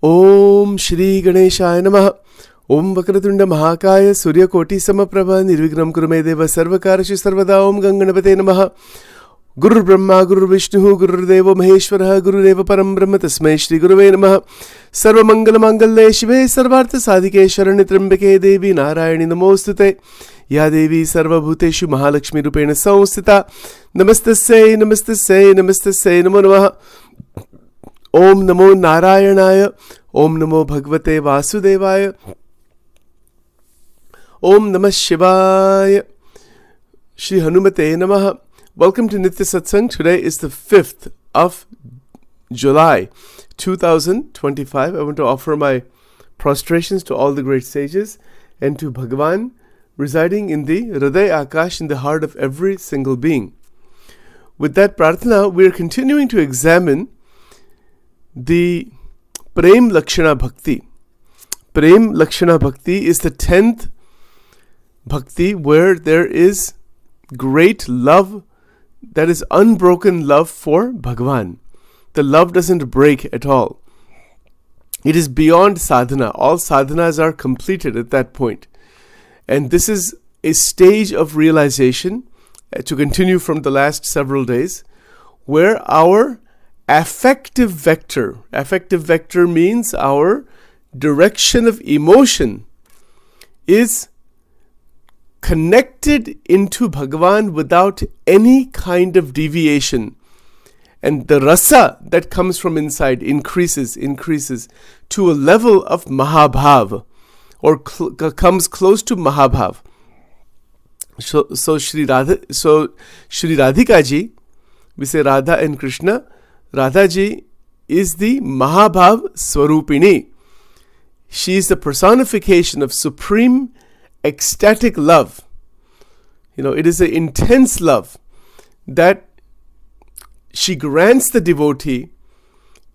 Om Shri Ganeshaya Namaha. Om Vakratunda Mahakaya Surya Koti Samaprabha Nirvignam Kurumedeva Sarvakarashi Sarvada Om Ganganapate Namaha. Guru Brahma Guru Vishnu Guru Deva Maheshwara Guru Deva Param Brahma Tasmai Shri Guruve Namaha. Sarva Mangala Mangalle Shive Sarvartha Sadhike Sharani Trambake Devi Narayani Namostute. Ya Devi Sarva Bhuteshu Mahalakshmi Rupena Samstita. Namastasya Namastasya Namastasya Namo Namaha. Om Namo Narayanaya. Om Namo Bhagavate Vasudevaya. Om Namah Shivaya. Shri Hanumate Namaha. Welcome to Nitya Satsang. Today is the 5th of July 2025. I want to offer my prostrations to all the great sages and to Bhagavan residing in the Hriday Akash, in the heart of every single being. With that prarthana, we are continuing to examine the Prem-Lakshana Bhakti. Prem-Lakshana Bhakti is the 10th Bhakti where there is great love, that is unbroken love for Bhagavan. The love doesn't break at all. It is beyond sadhana. All sadhanas are completed at that point. And this is a stage of realization, to continue from the last several days, where our affective vector means our direction of emotion, is connected into Bhagavan without any kind of deviation. And the rasa that comes from inside increases to a level of Mahabhav, or comes close to Mahabhav. So Shri Radhika ji, we say Radha and Krishna, Radha ji is the Mahabhav Swarupini. She is the personification of supreme ecstatic love. It is an intense love that she grants the devotee.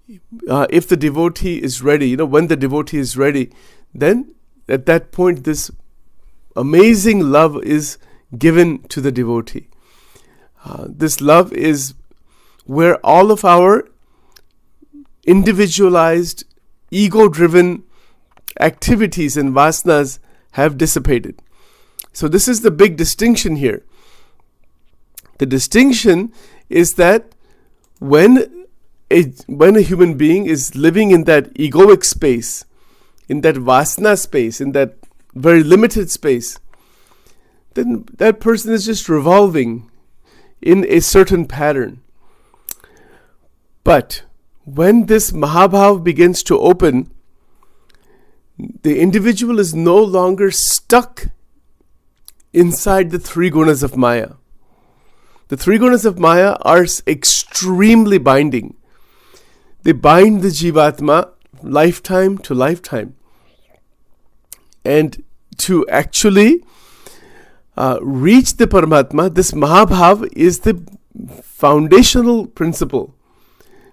If the devotee is ready, when the devotee is ready, then at that point this amazing love is given to the devotee. This love is where all of our individualized, ego-driven activities and vasanas have dissipated. So this is the big distinction here. The distinction is that when a human being is living in that egoic space, in that vasana space, in that very limited space, then that person is just revolving in a certain pattern. But when this Mahabhav begins to open, the individual is no longer stuck inside the three gunas of Maya. The three gunas of Maya are extremely binding. They bind the Jivatma lifetime to lifetime. And to actually reach the Paramatma, this Mahabhav is the foundational principle.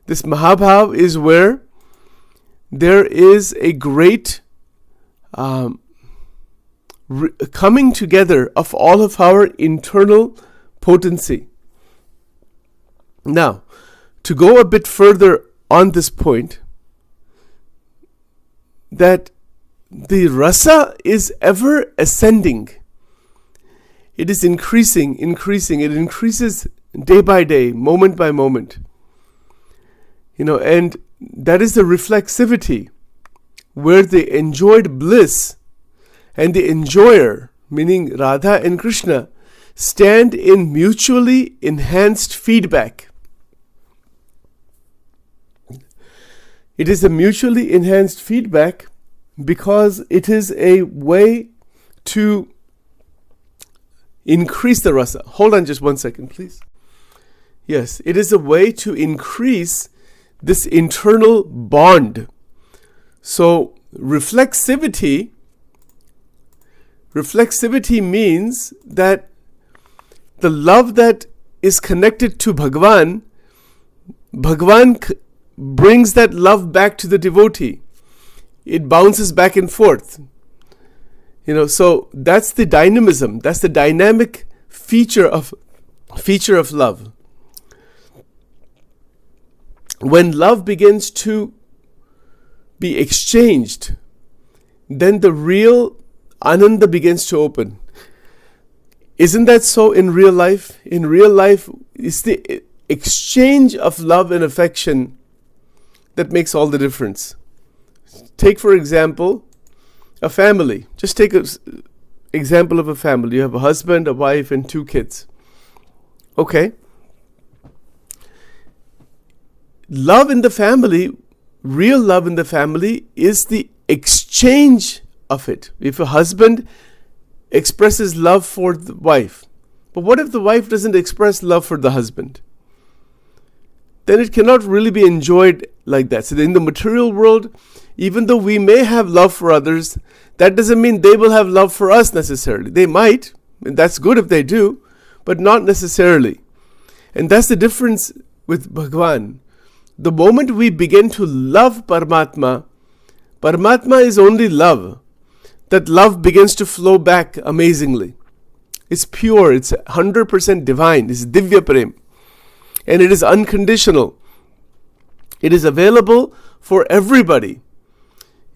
This Mahabhav is where there is a great coming together of all of our internal potency. Now, to go a bit further on this point, that the rasa is ever ascending. It is increasing. It increases day by day, moment by moment. And that is the reflexivity, where the enjoyed bliss and the enjoyer, meaning Radha and Krishna, stand in mutually enhanced feedback. It is a mutually enhanced feedback because it is a way to increase the rasa. Hold on just 1 second, please. Yes, it is a way to increase this internal bond. So reflexivity means that the love that is connected to Bhagavan brings that love back to the devotee. It bounces back and forth. So that's the dynamism. That's the dynamic feature of love. When love begins to be exchanged, then the real Ananda begins to open. Isn't that so in real life? In real life, it's the exchange of love and affection that makes all the difference. Take, for example, a family. Just take an example of a family. You have a husband, a wife, and 2 kids. Okay. Love in the family, real love in the family, is the exchange of it. If a husband expresses love for the wife, but what if the wife doesn't express love for the husband? Then it cannot really be enjoyed like that. So in the material world, even though we may have love for others, that doesn't mean they will have love for us necessarily. They might, and that's good if they do, but not necessarily. And that's the difference with Bhagwan. The moment we begin to love Paramatma, Paramatma is only love. That love begins to flow back amazingly. It's pure, it's 100% divine, it's Divya Prem. And it is unconditional. It is available for everybody.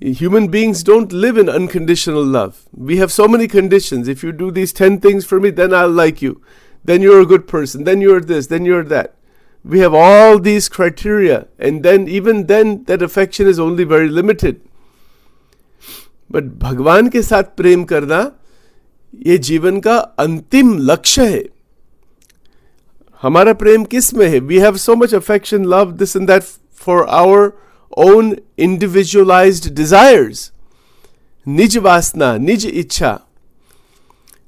Human beings don't live in unconditional love. We have so many conditions. If you do these 10 things for me, then I'll like you. Then you're a good person. Then you're this. Then you're that. We have all these criteria. And then, even then, that affection is only very limited. But Bhagwan के साथ प्रेम करना ये जीवन का अंतिम लक्ष्य है. हमारा प्रेम किस में है? We have so much affection, love, this and that for our own individualized desires. Nij vasna, nij ichha.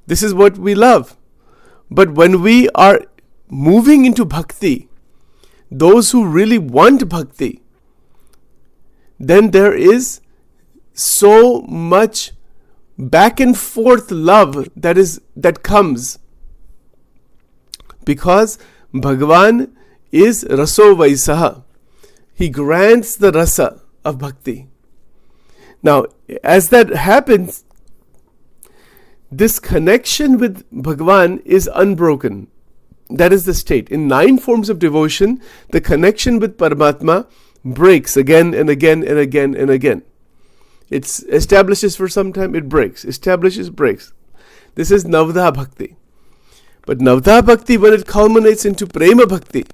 This is what we love. But when we are moving into bhakti, those who really want bhakti, then there is so much back and forth love that comes, because Bhagavan is raso vaisaha. He grants the rasa of bhakti. Now, as that happens, this connection with Bhagavan is unbroken. That is the state. In 9 forms of devotion, the connection with Paramatma breaks again and again and again and again. It establishes for some time, it breaks. Establishes, breaks. This is Navdha Bhakti. But Navdha Bhakti, when it culminates into Prema Bhakti,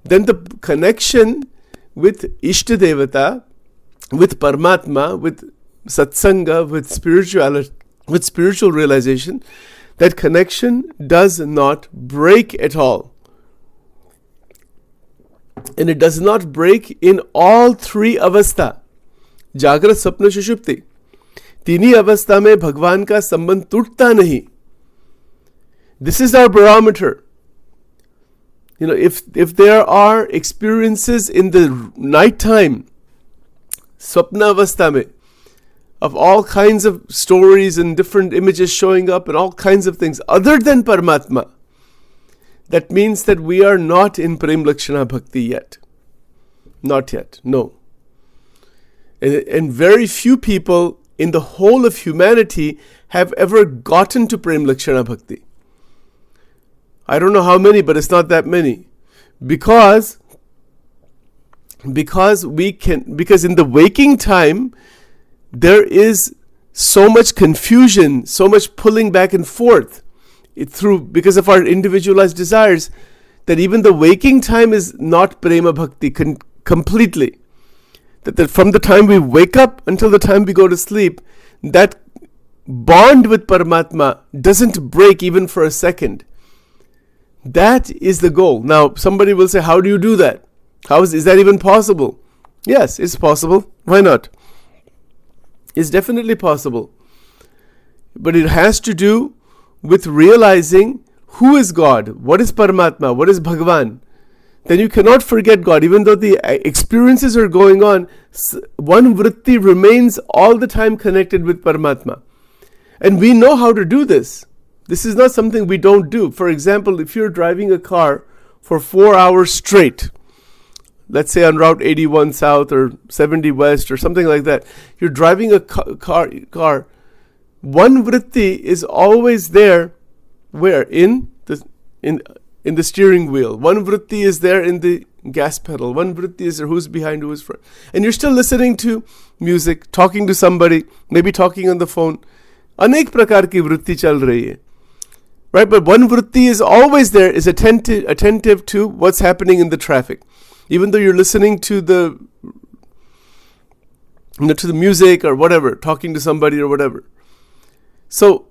then the connection with Ishta Devata, with Paramatma, with Satsanga, with spirituality, with spiritual realization, that connection does not break at all. And it does not break in all 3 avastha. जागृत स्वप्न सुषुप्ति, तीनों अवस्था में भगवान का संबंध टूटता नहीं. This is our barometer. You know, if there are experiences in the night time, swapna avastha mein, of all kinds of stories and different images showing up and all kinds of things other than Paramatma, that means that we are not in Prem-Lakshana Bhakti yet. Not yet, no. And very few people in the whole of humanity have ever gotten to Prem-Lakshana Bhakti. I don't know how many, but it's not that many. Because in the waking time, there is so much confusion, so much pulling back and forth because of our individualized desires, that even the waking time is not Prema Bhakti completely. That from the time we wake up until the time we go to sleep, that bond with Paramatma doesn't break even for a second. That is the goal. Now, somebody will say, how do you do that? Is that even possible? Yes, it's possible. Why not? It's definitely possible. But it has to do with realizing who is God, what is Paramatma, what is Bhagavan. Then you cannot forget God. Even though the experiences are going on, one vritti remains all the time connected with Paramatma. And we know how to do this. This is not something we don't do. For example, if you're driving a car for 4 hours straight, let's say on Route 81 South or 70 West or something like that, you're driving a car, one vritti is always there. Where? In the steering wheel. One vritti is there in the gas pedal. One vritti is there, who's behind, who is front. And you're still listening to music, talking to somebody, maybe talking on the phone. Anek prakar ki vritti chal rahi hai. Right? But one vritti is always there, is attentive to what's happening in the traffic. Even though you're listening to the music or whatever, talking to somebody or whatever. So,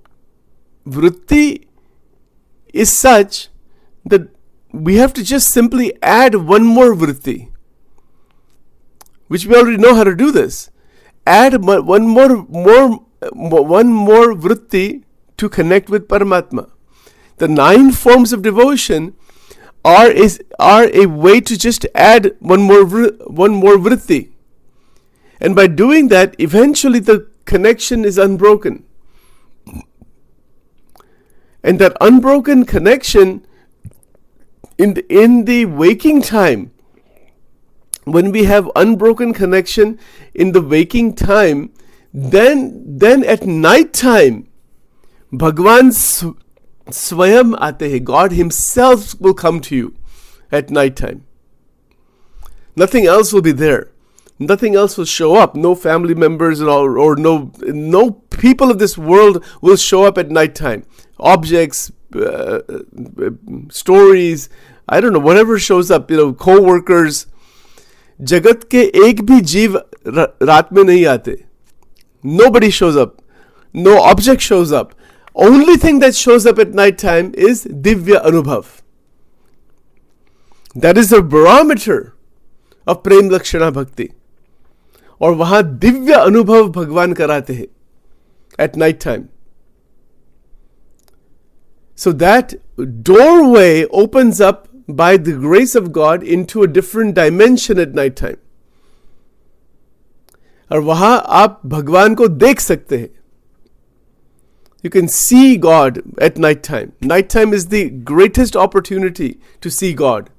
vritti is such that we have to just simply add one more vritti, which we already know how to do this. Add one more vritti to connect with Paramatma. The 9 forms of devotion are a way to just add one more vritti. And by doing that, eventually the connection is unbroken. And that unbroken connection in the waking time, when we have unbroken connection in the waking time, then at night time, Bhagwan Swayam aate hai. God himself will come to you at night time. Nothing else will be there. Nothing else will show up. No family members or no people of this world will show up at night time. Objects, stories, I don't know, whatever shows up, co-workers. Jagat ke ek bhi jeev raat mein nahi aate. Nobody shows up. No object shows up. Only thing that shows up at night time is Divya Anubhav. That is the barometer of Prem-Lakshana Bhakti. और वहां दिव्य अनुभव भगवान कराते हैं at night time. So that doorway opens up by the grace of God into a different dimension at night time. और वहां आप भगवान को देख सकते हैं. You can see God at night time. Night time is the greatest opportunity to see God.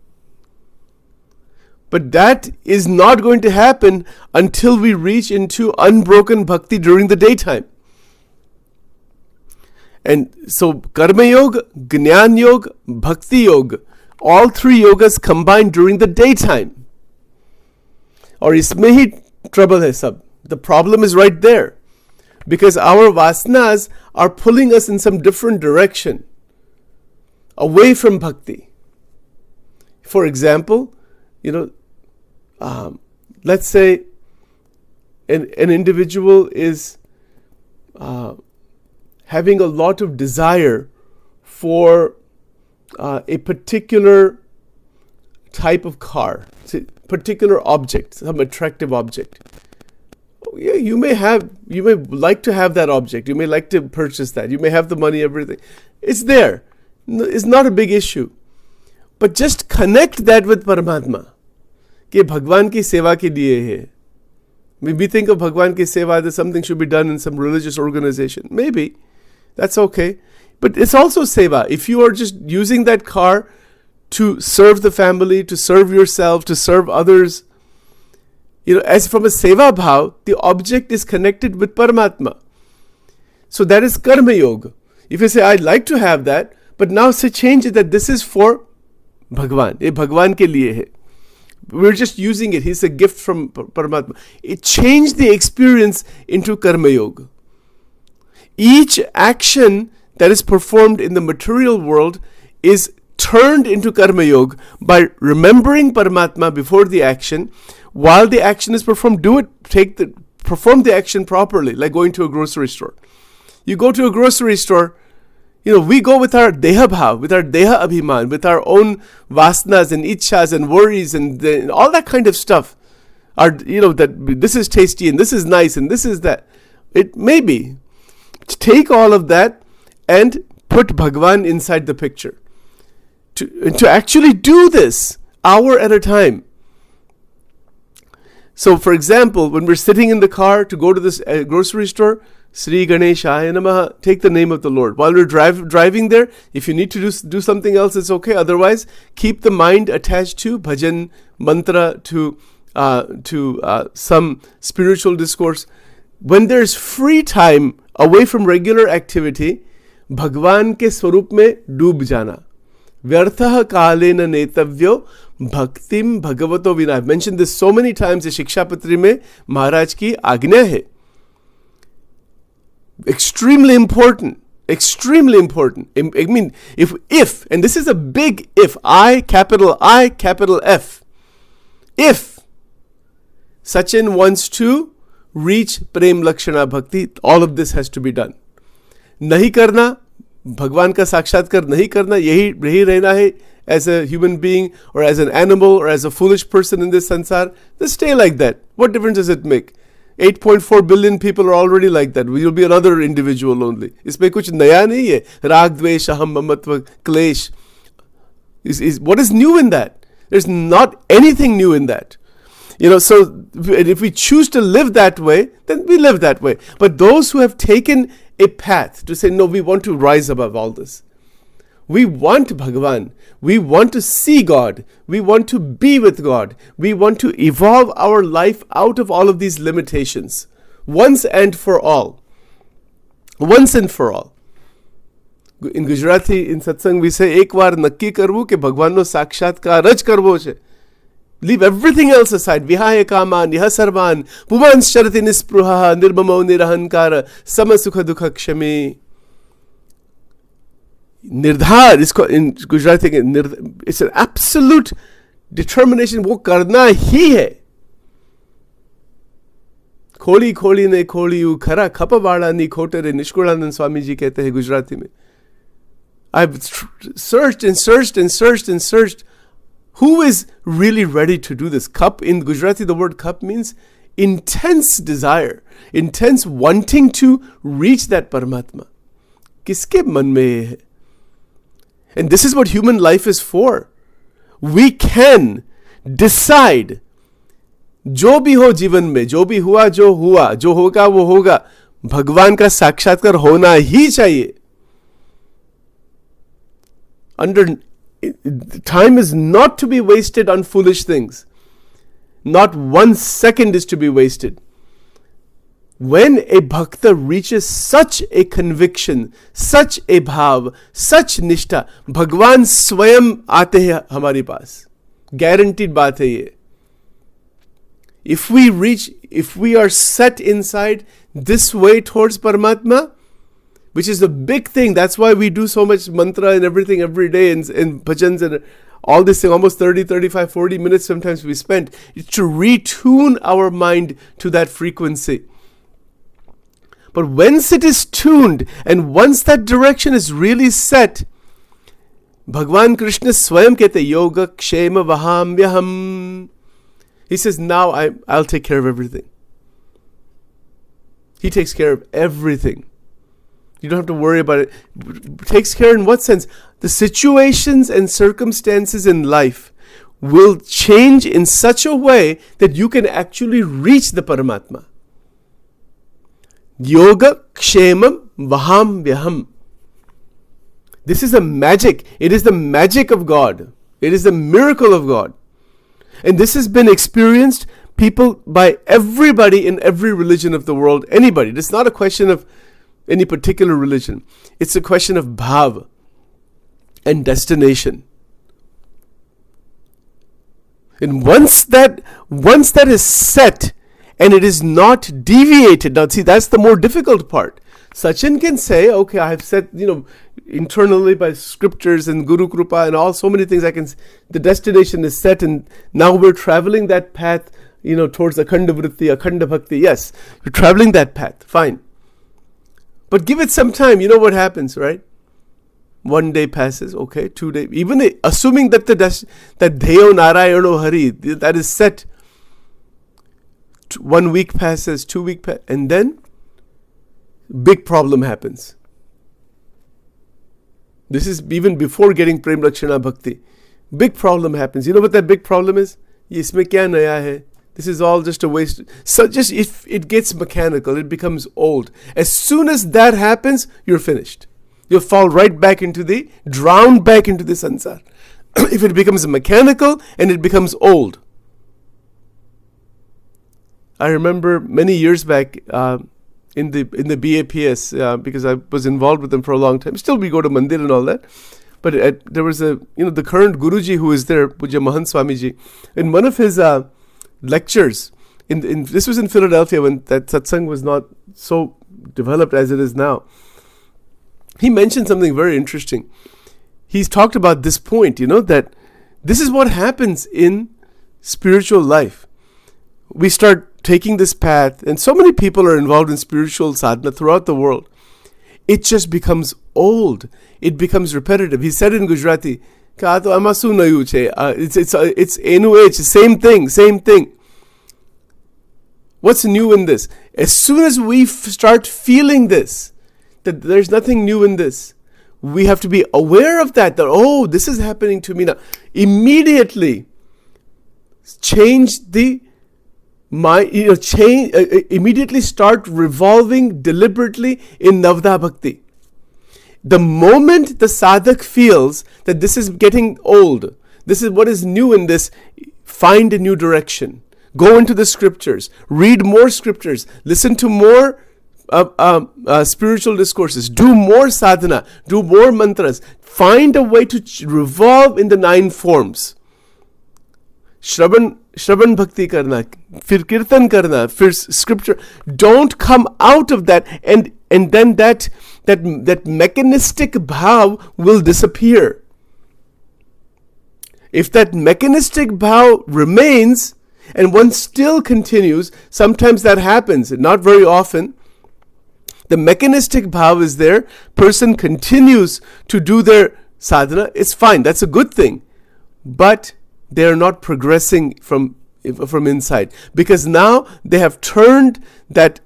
But that is not going to happen until we reach into unbroken bhakti during the daytime. And so Karma Yoga, Jnana Yoga, Bhakti Yoga, all 3 yogas combined during the daytime. और इसमें ही trouble है सब. The problem is right there. Because our vasanas are pulling us in some different direction. Away from bhakti. For example, let's say an individual is having a lot of desire for a particular type of car, particular object, some attractive object. Yeah, you may like to have that object. You may like to purchase that. You may have the money, everything. It's there. It's not a big issue. But just connect that with Paramatma. कि भगवान की सेवा के लिए है. Maybe think of भगवान की सेवा that something should be done in some religious organization. Maybe. That's okay. But it's also seva. If you are just using that car to serve the family, to serve yourself, to serve others, as from a seva bhav, the object is connected with Paramatma. So that is karma yoga. If you say, I'd like to have that, but now say change it that this is for Bhagwan. Ye Bhagwan ke liye hai. We're just using it. He's a gift from Paramatma. It changed the experience into karma yoga. Each action that is performed in the material world is turned into karma yoga by remembering Paramatma before the action. While the action is performed, perform the action properly, like going to a grocery store. You go to a grocery store, we go with our deha bhav, with our deha abhiman, with our own vasanas and ichhas and worries and all that kind of stuff. That this is tasty and this is nice and this is that. It may be. Take all of that and put Bhagwan inside the picture. To actually do this hour at a time. So, for example, when we're sitting in the car to go to this grocery store, Sri Ganeshaya Namaha, take the name of the Lord. While we're driving there, if you need to do something else, it's okay. Otherwise, keep the mind attached to bhajan, mantra, to some spiritual discourse. When there's free time away from regular activity, Bhagwan ke swarup mein doob jana. Vyartha kalena netavyo bhaktim bhagavato vina. I've mentioned this so many times. This Shikshapatri mein Maharaj ki agnya hai. Extremely important. Extremely important. I mean, if, and this is a big if, I, capital F. If Sachin wants to reach Prem-Lakshana Bhakti, all of this has to be done. Nahi karna, Bhagwan ka sakshatkar nahi karna, yahi rehna hai as a human being or as an animal or as a foolish person in this sansar, just stay like that. What difference does it make? 8.4 billion people are already like that. You'll be another individual only. इसमें कुछ नया नहीं है. राग द्वेष अहम ममत्व क्लेश. What is new in that? There's not anything new in that. So if we choose to live that way, then we live that way. But those who have taken a path to say, no, we want to rise above all this. We want Bhagavan. We want to see God. We want to be with God. We want to evolve our life out of all of these limitations. Once and for all. Once and for all. In Gujarati, in satsang, we say, Ek var nakki karvu ke Bhagwan no sakshatkar raj karvo che. Leave everything else aside. Vihaya kaman, yaha sarvan, puvan sharati nispruha, nirbamo nirahankara, sama sukha dukha kshami. Nirdhar, in Gujarati, it's an absolute determination. वो करना ही है. खोली खोली ने खोली you खरा खपवाड़ा नी खोटे रे निष्कुलानंद स्वामी जी कहते हैं गुजराती में. I've searched and searched and searched and searched. Who is really ready to do this? Cup, in Gujarati, the word cup means intense desire, intense wanting to reach that Paramatma. किसके मन में ये है? And this is what human life is for. We can decide, जो भी हो जीवन में, जो भी हुआ, जो होगा वो होगा, भगवान का साक्षात्कार होना ही चाहिए. Time is not to be wasted on foolish things. Not 1 second is to be wasted. When a bhakta reaches such a conviction, such a bhav, such nishtha, Bhagwan swayam aate hai hamare paas. Guaranteed baat hai ye. If we are set inside this way towards Paramatma, which is the big thing, that's why we do so much mantra and everything every day and bhajans and all this thing, almost 30, 35, 40 minutes sometimes we spend, is to retune our mind to that frequency. But once it is tuned and once that direction is really set, Bhagwan Krishna Swayam kehte yoga kshema vahamyaham. He says, now I'll take care of everything. He takes care of everything. You don't have to worry about it. Takes care in what sense? The situations and circumstances in life will change in such a way that you can actually reach the Paramatma. Yoga kshemam vaham vyaham. This is a magic. It is the magic of God. It is the miracle of God. And this has been experienced by everybody in every religion of the world. Anybody. It's not a question of any particular religion. It's a question of bhav and destination. And once that is set and it is not deviated, now see, that's the more difficult part. Sachin can say, okay, I have set, internally by scriptures and Guru Krupa and all so many things, the destination is set and now we're traveling that path, towards Akhanda Vritti, Akhanda Bhakti. Yes, you're traveling that path, fine. But give it some time, you know what happens, right? 1 day passes, okay, 2 days, even assuming that that Deo Narayano Hari, that is set, 1 week passes, 2 weeks passes, and then big problem happens. This is even before getting Prem-Lakshana Bhakti. Big problem happens. You know what that big problem is? Isme kya naya hai? This is all just a waste. So just if it gets mechanical, it becomes old. As soon as that happens, you're finished. You'll fall right back drown back into the sansar. If it becomes mechanical and it becomes old. I remember many years back in the BAPS, because I was involved with them for a long time. Still we go to Mandir and all that. but there was the current Guruji who is there, Puja Mahant Swamiji, in one of his lectures, this was in Philadelphia when that satsang was not so developed as it is now. He mentioned something very interesting. He's talked about this point, that this is what happens in spiritual life. We start taking this path, and so many people are involved in spiritual sadhana throughout the world. It just becomes old. It becomes repetitive. He said in Gujarati, "Ka to amasu nayu che." It's enu same thing. What's new in this? As soon as we start feeling this, that there's nothing new in this, we have to be aware of that. That this is happening to me now. Immediately change the mind. Immediately start revolving deliberately in Navda Bhakti. The moment the sadhak feels that this is getting old, this is what is new in this, find a new direction. Go into the scriptures, read more scriptures, listen to more spiritual discourses, do more sadhana, do more mantras. Find a way to revolve in the 9 forms. Shravan bhakti karna, fir kirtan karna, fir scripture. Don't come out of that, and then that mechanistic bhav will disappear. If that mechanistic bhav remains, and one still continues, sometimes that happens, not very often. The mechanistic bhav is there, person continues to do their sadhana, it's fine, that's a good thing. But they are not progressing from inside, because now they have turned that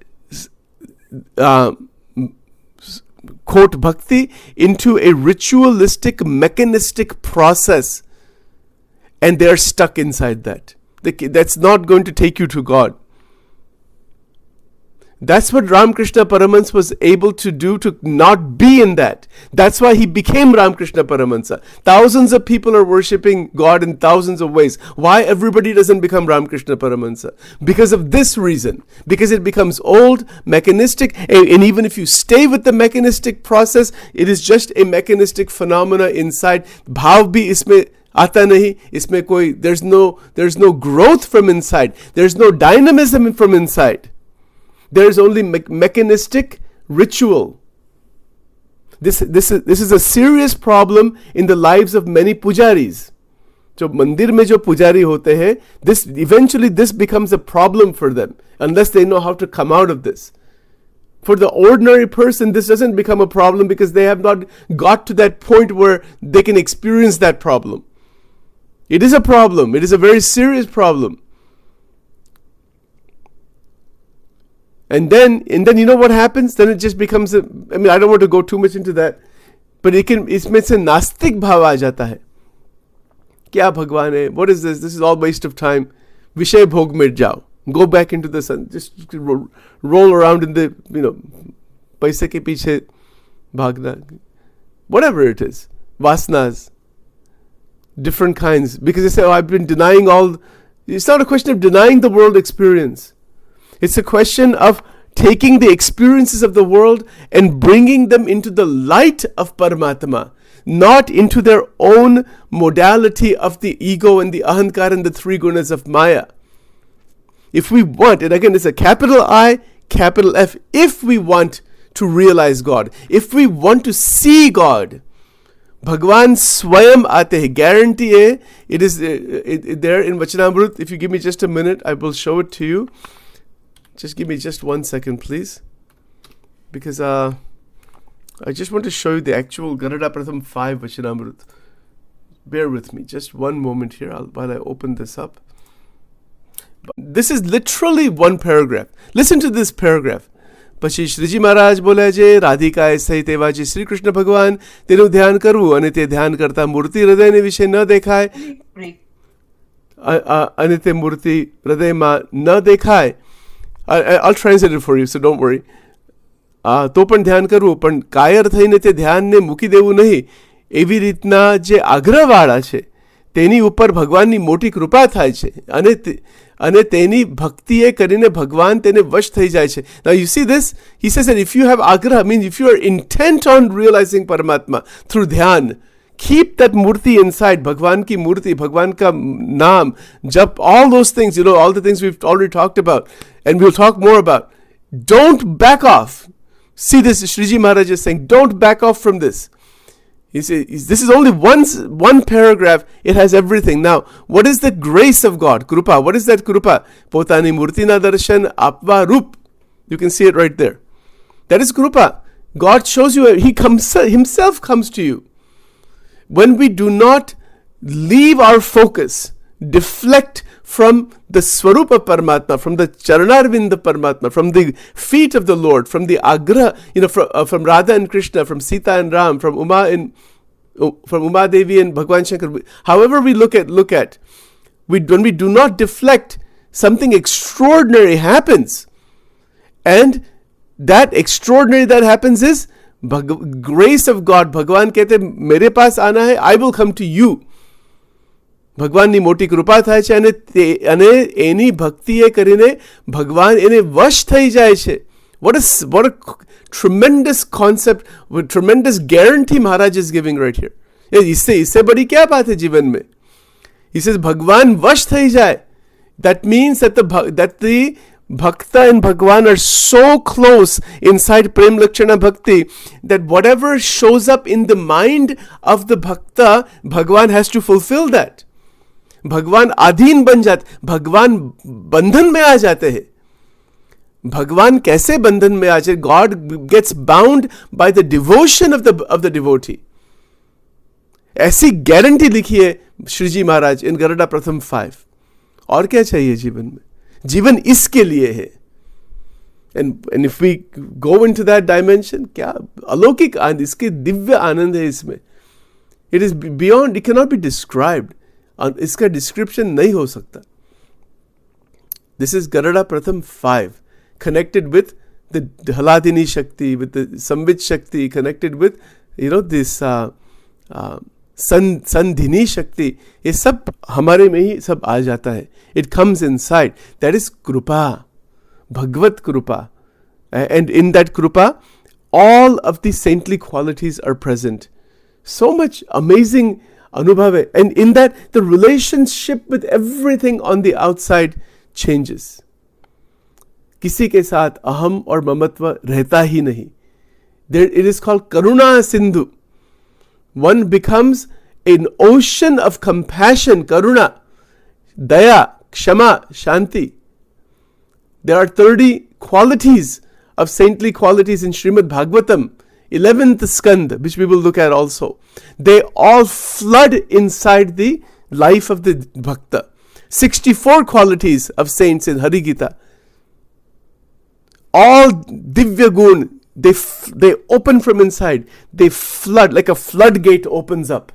quote bhakti into a ritualistic, mechanistic process, and they are stuck inside that. That's not going to take you to God. That's what Ramakrishna Paramahansa was able to do, to not be in that. That's why he became Ramakrishna Paramahansa. Thousands of people are worshipping God in thousands of ways. Why everybody doesn't become Ramakrishna Paramahansa? Because of this reason. Because it becomes old, mechanistic, and even if you stay with the mechanistic process, it is just a mechanistic phenomena inside. Bhav bhi isme आता नहीं, इसमें कोई, there's no growth from inside, there's no dynamism from inside, there's only mechanistic ritual. This is a serious problem in the lives of many pujaris. जो मंदिर में जो पुजारी होते हैं, eventually this becomes a problem for them unless they know how to come out of this. For the ordinary person, this doesn't become a problem because they have not got to that point where they can experience that problem. It is a problem. It is a very serious problem. And then you know what happens? Then it just becomes I don't want to go too much into that, but इसमें से नास्तिक भाव आ जाता है. क्या भगवान है? What is this? This is all waste of time. विषय भोग में जाओ. Go back into the sun. Just roll around in the, पैसे के पीछे भागना. Whatever it is. Vasanas. Different kinds, because they say, I've been denying all. It's not a question of denying the world experience. It's a question of taking the experiences of the world and bringing them into the light of Paramatma, not into their own modality of the ego and the ahankar and the 3 gunas of Maya. If we want, and again it's a capital I, capital F, if we want to realize God, if we want to see God, Bhagwan Swayam aate hai. Guarantee hai. It is there in Vachanamrut. If you give me just a minute, I will show it to you. Just give me just 1 second, please. Because I just want to show you the actual Ganada Pratham 5 Vachanamrut. Bear with me. Just one moment here while I open this up. This is literally one paragraph. Listen to this paragraph. પછી શ્રીજી મહારાજ બોલે છે, રાધિકાએ સહિત એવા જે શ્રી કૃષ્ણ ભગવાન તેનું ધ્યાન કરવું અને તે ધ્યાન કરતા મૂર્તિ હૃદયને વિશે ન દેખાય અને તે મૂર્તિ હૃદયમાં ન દેખાય. I'll translate it for you, so don't worry. તો પણ ध्यान કરવું, પણ કાયર થઈને તે ધ્યાનને મૂકી દેવું નહીં. એવી રીતના જે આગ્રહવાળા છે તેની ઉપર ભગવાનની મોટી કૃપા થાય છે અને તેની ભક્તિએ કરીને ભગવાન તેને વશ થઈ જાય છે. Now you see this? He says that if you have agraha, means if you are intent on realizing Paramatma through dhyan, keep that murti inside, Bhagwan ki murti, Bhagwan ka naam, jap, all those things, all the things we've already talked about, and we'll talk more about. Don't back off. See this, Shriji Maharaj is saying, don't back off from this. He says, this is only one paragraph, it has everything. Now, what is the grace of God? Krupa. What is that Krupa? Potani murti na darshan apva rup. You can see it right there. That is Krupa. God shows you, He Himself comes to you. When we do not leave our focus, deflect from the Swarupa Paramatma, from the Charanarvinda Paramatma, from the feet of the Lord, from the Agra, from Radha and Krishna, from Sita and Ram, from Uma Devi and Bhagwan Shankar. However we look at, when we do not deflect, something extraordinary happens. And that extraordinary that happens is grace of God. Bhagwan kehte, mere paas aana hai, I will come to you. ભગવાનની મોટી કૃપા થાય છે અને એની ભક્તિ એ કરીને ભગવાન એને વશ થઈ જાય છે. What a tremendous concept, what tremendous guarantee Maharaj is giving right here. इससे बड़ी क्या बात है जीवन में? He says भगवान वश થઈ જાય. That means that the Bhakta and Bhagwan are so close inside Prem-Lakshana Bhakti that whatever shows up in the mind of the Bhakta, Bhagwan has to fulfill that. भगवान अधीन बन जाते, भगवान बंधन में आ जाते हैं. भगवान कैसे बंधन में आ जाते? God gets bound by the devotion of the devotee. ऐसी गारंटी लिखी है श्रीजी महाराज इन गरुड़ा प्रथम 5. और क्या चाहिए जीवन में? जीवन इसके लिए है. And if we go into that dimension, क्या अलौकिक आनंद, इसके दिव्य आनंद है इसमें. It is beyond, it cannot be described. इसका डिस्क्रिप्शन नहीं हो सकता. This is Garada Pratham 5, connected with the Haladini Shakti, with the Samvit Shakti, connected with this Sandhini Shakti. ये सब हमारे में ही सब आ जाता है. It comes inside. That is Krupa, Bhagavad Krupa. And in that Krupa, all of the saintly qualities are present. So much amazing Anubhave. And in that, the relationship with everything on the outside changes. किसी के साथ अहम और ममत्व रहता ही नहीं. It is called Karuna Sindhu. One becomes an ocean of compassion, Karuna, Daya, Kshama, Shanti. There are 30 qualities of saintly qualities in Srimad Bhagavatam, 11th skand, which we will look at also. They all flood inside the life of the Bhakta. 64 qualities of saints in Hari Gita. All Divya Gun, they open from inside. They flood, like a floodgate opens up.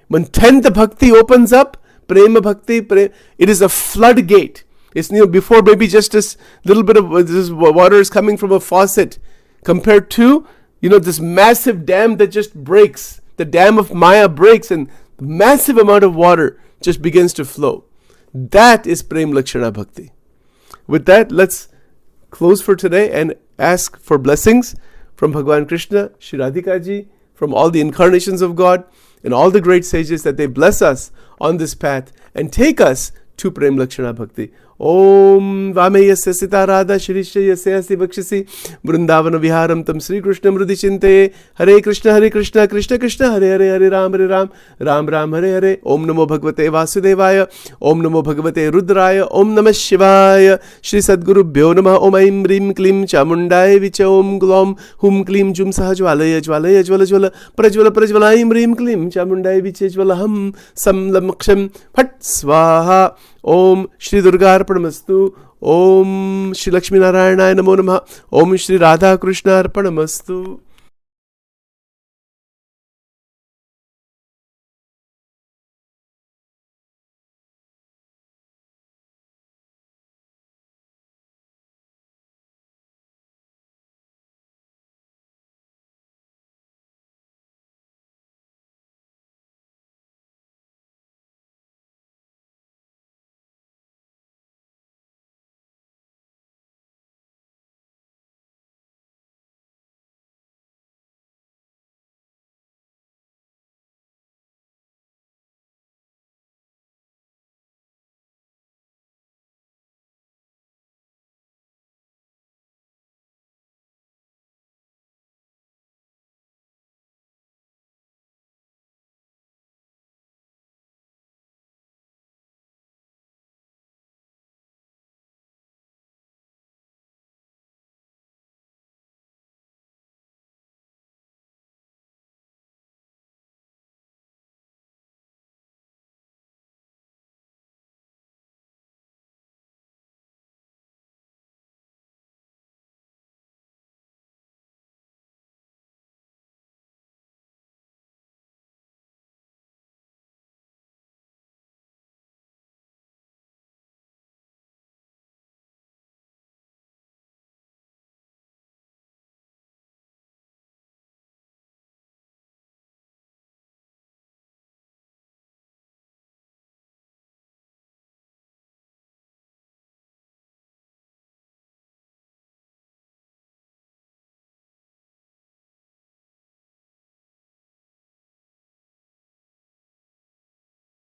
When 10th Bhakti opens up, Prema Bhakti, it is a floodgate. It's before maybe just this little bit of this water is coming from a faucet, compared to this massive dam that just breaks. The dam of Maya breaks and massive amount of water just begins to flow. That is Prem-Lakshana Bhakti. With that, let's close for today and ask for blessings from Bhagwan Krishna, Shri Radhika Ji, from all the incarnations of God and all the great sages, that they bless us on this path and take us to Prem-Lakshana Bhakti. Om Vameyasya Sita Radha Shirishya Yasya Bhakshisi Vrindavan Viharam Tam Sri Krishna Mrudi Chinte Hare Krishna Krishna Krishna Hare Hare Hare Ram Ram Ram Hare Hare. Om Namo Bhagavate Vasudevaya. Om Namo Bhagavate Rudraya. Om Namah Shivaya. Shri Sadgurubhyo Namah. Om Aim Rim Klim Chamundaya Vicha Om Glom Hum Klim Jum Sahajvalaya Jvalaya Jvala Jvala Prajvala Prajvala Aim Rim Klim Chamundaya Vicha Jvala Ham Sam Lamaksham Phat Swaha. Om Shri Durga Arpanamastu. Om Shri Lakshmi Narayana Namo Namaha. Om Shri Radha Krishna Arpanamastu.